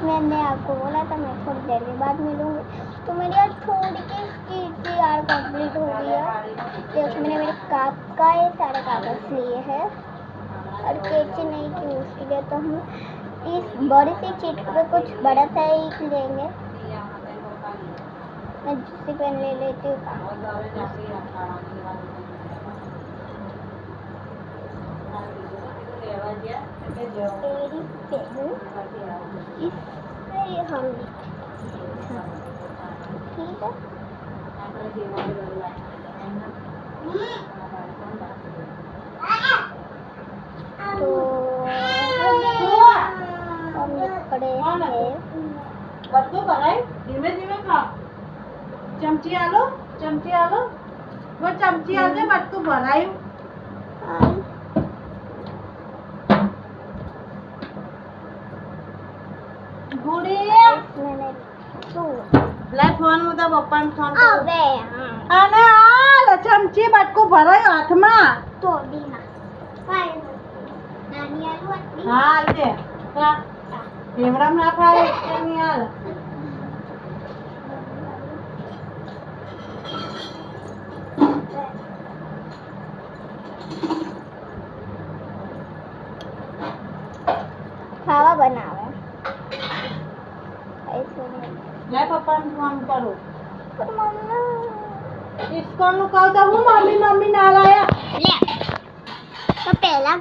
मैंने आपको बोला था मैं थोड़ी देर के बाद मिलूंगी, तो मेरी यार थोड़ी की यार कंप्लीट हो गई है। देखो मैंने मेरे काका ये सारे कागज लिए हैं और कैची नहीं की उसके लिए, तो हम इस बड़ी सी चीट पे कुछ बड़ा सा ही लेंगे। मैं दूसरी पेन ले लेती हूँ। मेरी पेन इससे हम ठीक है। तो हम खड़े हैं। बच्चों बनाए धीमे धीमे खा। चमची आलो वो चमची आले बच्चों बनाई गुड़ी मैंने લે ફોન મુદા પપ્પાને ફોન હવે અને આ ચમચી બટકું ભરાય હાથમાં તોડીના નાની આલુ આટલી હા દે એવડામ ના ખાય એની હાલ ખાવા બનાવે લે પપ્પાને ફોન કરું પણ મમ્મી ઇસ્કોલનું કહું તો હું મમ્મી ના લાયા લે તો પહેલા